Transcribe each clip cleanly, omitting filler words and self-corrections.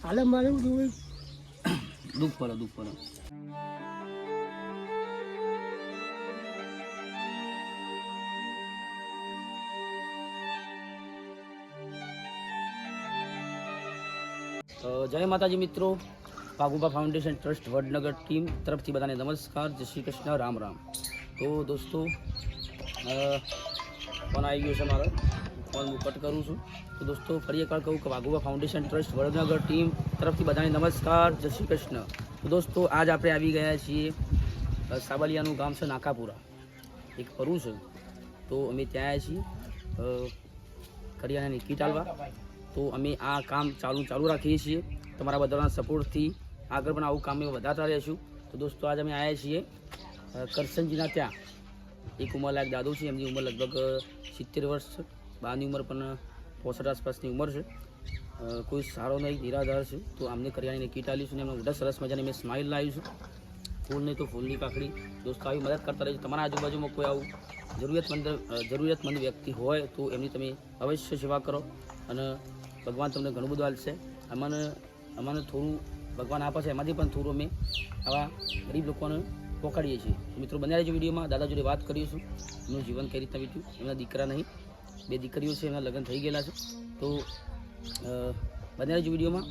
હાલે મારે દુઃખ પડે જય માતાજી મિત્રો, ભાગુભા ફાઉન્ડેશન ટ્રસ્ટ વડનગર ટીમ તરફથી બધાને નમસ્કાર, જય શ્રી કૃષ્ણ, રામ રામ. તો દોસ્તો ફોન આવી ગયો છે મારો, ફોન હું કટ કરું છું. તો દોસ્તો ફરી એકવાર કહું કે ભાગુભા ફાઉન્ડેશન ટ્રસ્ટ વડનગર ટીમ તરફથી બધાને નમસ્કાર, જય શ્રી કૃષ્ણ. તો દોસ્તો આજ આપણે આવી ગયા છીએ સાબલિયાનું ગામ છે નાકાપુરા, એક ફરું છે. તો અમે ત્યાં આવ્યા છીએ કરિયાણાની કીટ આલવા. તો અમે આ કામ ચાલુ રાખીએ છીએ. તમારા બધાના સપોર્ટથી આગળ પણ આવું કામ અમે વધારતા રહીશું. તો દોસ્તો આજે અમે આવ્યા છીએ કરશનજીના ત્યાં. એક ઉંમરલાયક દાદુ છે, એમની ઉંમર લગભગ 70 વર્ષ છે, બાની ઉંમર પણ 65 આસપાસની ઉંમર છે. કોઈ સારો નહીં, નિરાધાર છે. તો આમને કરિયાણાની કીટ આલીશું ને એમને મોટા સરસ મજાની મેં સ્માઇલ લાવીશું. ફૂલ નહીં તો ફૂલની પાકડી. દોસ્તો આવી મદદ કરતા રહેજો. તમારા આજુબાજુમાં કોઈ આવું જરૂરિયાતમંદ વ્યક્તિ હોય તો એમની તમે અવશ્ય સેવા કરો અને ભગવાન તમને ઘણું બધું આપશે. અમને થોડું ભગવાન આપે છે, એમાંથી પણ થોડું અમે આવા ગરીબ લોકોને પહોંચાડીએ છીએ. મિત્રો બન્યા રહેજો વિડીયોમાં. દાદા જોડે વાત કરીશું એમનું જીવન કઈ રીતના વીત્યું. એમના દીકરા નહીં, 2 દીકરીઓ છે, એમના લગ્ન થઈ ગયેલા છે. તો બન્યા રહેજો વિડીયોમાં.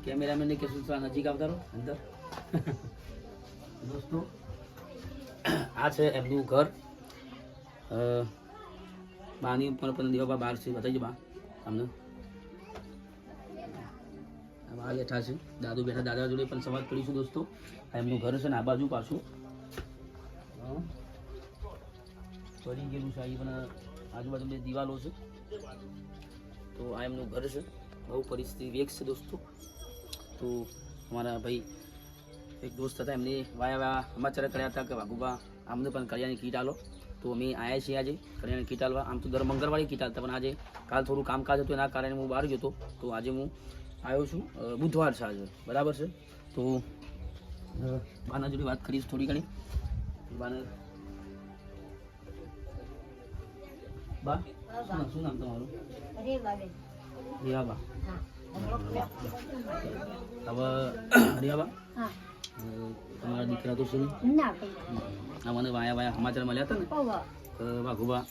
કેમેરામેનને કે શું નજીક આવતા રહો અંદર. દોસ્તો આ છે એમનું ઘર. બાની પણ દેવા બહાર છે, બતાવી બા તમને. બહાર બેઠા છે દાદુ, બેઠા દાદા જોડે પણ સંવાદ કરીશું. દોસ્તો આ એમનું ઘર છે ને આ બાજુ પાછું પડી ગયેલું છે. અહીં પણ આજુબાજુ 2 દિવાલો છે. તો આ એમનું ઘર છે. બહુ પરિસ્થિતિ વેગ છે દોસ્તો. તો અમારા ભાઈ એક દોસ્ત હતા, એમને વાયા સમાચાર કર્યા હતા કે ભાગુભા અમને પણ કરિયાણાની કીટ આલો. તો અમે આવ્યા છીએ આજે કરિયાણાની કીટ આલવા. આમ તો દર મંગળવારે કીટ આલતા, પણ આજે કાલ થોડું કામકાજ હતું એના કારણે હું બહાર ગયો હતો. તો આજે હું આવ્યો છું. બુધવાર છે આજે, બરાબર છે. તો બાના જોડે વાત કરીશ થોડી ઘણી. બા શું નામ તમારું? રેવાબા. હવે રેવાબા તમારા દીકરા તો શું મને વાયા સમાચાર મળ્યા હતા ને ભાગુભા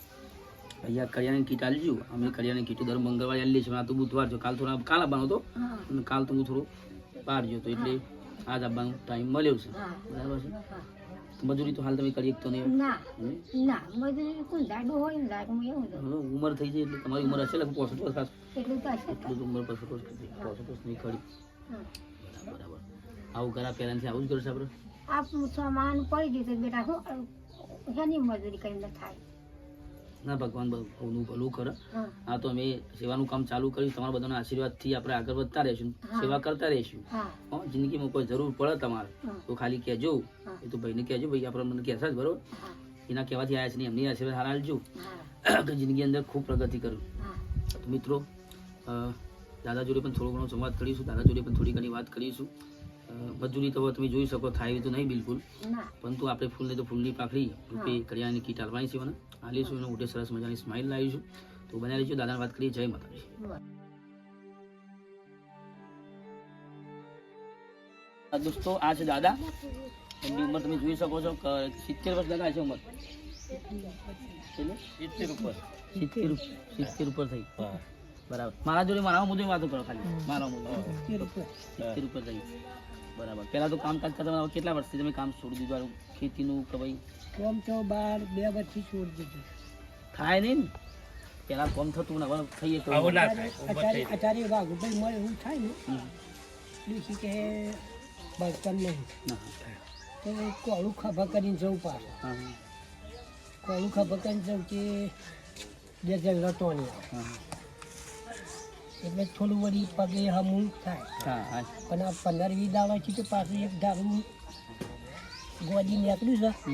અહીંયા કરિયાણાની કીટ આલજો. અમે કરિયાણાની કીટ દર મંગળવારે આલી છીએ. આ તો બુધવાર છે, કાલ આવવાનો હતો અને કાલ તો હું થોડું બહાર ગયો હતો એટલે આજ આવવાનો ટાઈમ મળ્યો છે, બરાબર છે. મજૂરી તો હાલ તમે કરી શકતો નહીં. ઉંમર થઈ જાય એટલે તમારી ઉંમર હશે લગભગ 65 વર્ષ. એટલું તો ઉંમર 65 વર્ષ નહીં ખરી. બરાબર. આવું કરા પહેલાથી આવું જ કરશે આપણે. ના ભગવાન ભલું કરે. આ તો અમે સેવાનું કામ ચાલુ કર્યું. તમારા બધાના આશીર્વાદથી આપણે આગળ વધતા રહીશું, સેવા કરતા રહીશું. જિંદગીમાં કોઈ જરૂર પડે તમારે તો ખાલી કહેજો. એ તો ભાઈને કહેજો, ભાઈ આપણે મને કહેશે જ, બરોબર. એના કહેવાથી આવ્યા છે ને એમની આશીર્વાદ હારા આપજો કે જિંદગી અંદર ખૂબ પ્રગતિ કરું. તો મિત્રો દાદા જોડે પણ થોડો ઘણો સંવાદ કરીશું. દાદા જોડે પણ થોડી ઘણી વાત કરીશું. મજૂરી તો તમે જોઈ શકો થાય તો નહીં બિલકુલ, પરંતુ આપણે ફૂલને તો ફૂલની પાકડી રૂપે કરિયાણાની કીટ આલવાની છે મને આલીશું. એને મોટે સરસ મજાની સ્માઇલ લાવીશું. તો બન્યા રહીશું. દાદાને વાત કરીએ. જય માતાજી. દોસ્તો આ છે દાદા. એમની ઉંમર તમે જોઈ શકો છો 70 વર્ષ દાદા છે ઉંમર. સિત્તેર ઉપર થઈ બરાબર. મારા જોડે મારા મુદ્દે વાતો કરો ખાલી મારા મુદ્દે 70 ઉપર થઈ બરાબર. પહેલા તો કામકાજ કરતા કેટલા વર્ષથી તમે કામ છોડી દીધું ખેતીનું કે ભાઈ? કોમ તો 2 વર્ષથી છોડી દીધું. થાય નહીં ને પેલા કોમ થતું ને હવે થઈએ તો અત્યારે વાઘુભાઈ મળે એવું થાય ને બીજી કે બળતણ નહીં તો કોળું ખભા કરીને જવું પાછું. કોળું ખભા કરીને જવું કે 2 જણ લતો નહીં એટલે થોડું વળી પગે હમું થાય. પણ આ 15-20 દાવાથી તો પાછું એક ધારું ગોદી નીકળ્યું છે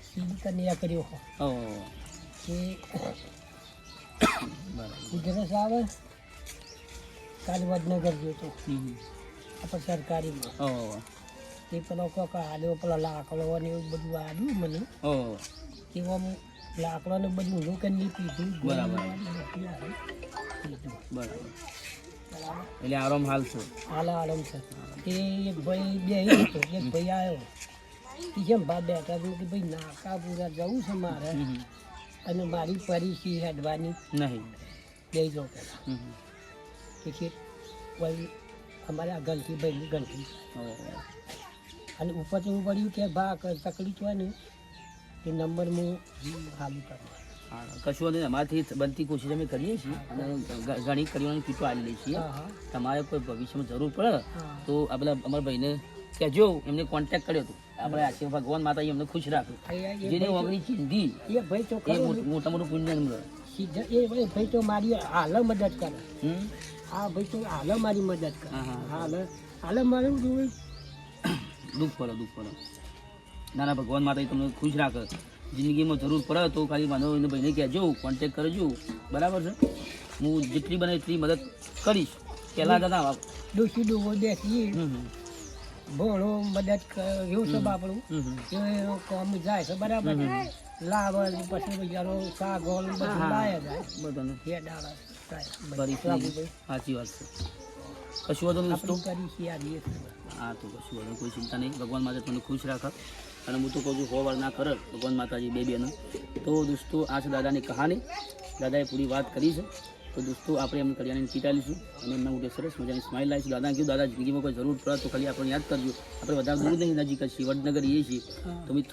સીધી નીકળ્યો કે ગુજરાત આવે કાલે વડનગર ગયો હતો આપણે સરકારીમાં એ પેલો કોક આલ્યો પેલા લાકડો ને એવું બધું આવ્યું મને એમાં લાકડો ને બધું ઊંધું કરીને પીધું. બરાબર એટલે આરામ હાલ છે આરામ છે. એ એક ભાઈ બે હતો એક ભાઈ આવ્યો એ જેમ બા બેઠા હતું કે ભાઈ નાકાપુરા જવું છે મારે અને મારી પરિસ્થિતિ હેડવાની નહીં દઈ જાઉં પેલા કે ભાઈ અમારે આ ગંઠી ભાઈની ગંઠી અને ઉપર તો એવું પડ્યું કે બા તકલીફ હોય ને એ નંબર હું ખાલી કરવા. કશું વાંધો નહીં. અમારાથી બનતી કોશિશ અમે કરીએ છીએ અને ઘણી કરીઓની કીટો આવી લઈએ છીએ. તમારે કોઈ ભવિષ્યમાં જરૂર પડે તો આ પેલા અમારા ભાઈને કહેજો, એમને કોન્ટેક્ટ કર્યો હતો આપણે આશીર્વાદ ભગવાન માતા એમને ખુશ રાખે. જેને ઓગણી ચિંધી એ ભાઈ તો એ મોટા મોટું પુણ્ય મળે. એ ભાઈ તો મારી હાલ મદદ કરે. હા ભાઈ તો હાલ મારી મદદ કરે. હાલ મારું દુઃખ પડે નાના ભગવાન માતા તમને ખુશ રાખે. જિંદગીમાં જરૂર પડે તો ખાલી માનો એને ભાઈને કહેજો, કોન્ટેક્ટ કરજો. બરાબર છે. હું જેટલી બને એટલી મદદ કરીશ. પહેલાં દાદા ડોસી ડોબો બેસીએ ભોળો મદદ એવું છે આપણું એ કામ જાય છે બરાબર. લાવલ પછી બજારો સાગોલ બધું લાયા જાય બધાને સાચી વાત છે. કશું વાંધો નહીં દોસ્તો. કરી હા તો કશું વાંધો કોઈ ચિંતા નહીં. ભગવાન માતા તમને ખુશ રાખે. અને હું તો કહું છું 100 વાર ના કરે ભગવાન માતાજી બે બેનો. તો દોસ્તો આ છે દાદાની કહાની. દાદાએ પૂરી વાત કરી છે. તો દોસ્તો આપણે એમને કરિયાણાની કીટ આવીશું અને એમના મોઢે સરસ મજાની સ્માઇલ લાવીશું. દાદાને કહ્યું દાદા જિંદગીમાં કોઈ જરૂર પડે તો ખાલી આપણને યાદ કરજો. આપણે વધારે દૂર નહીં, નજીક જ છીએ, વડનગર જઈએ છીએ. તો મિત્રો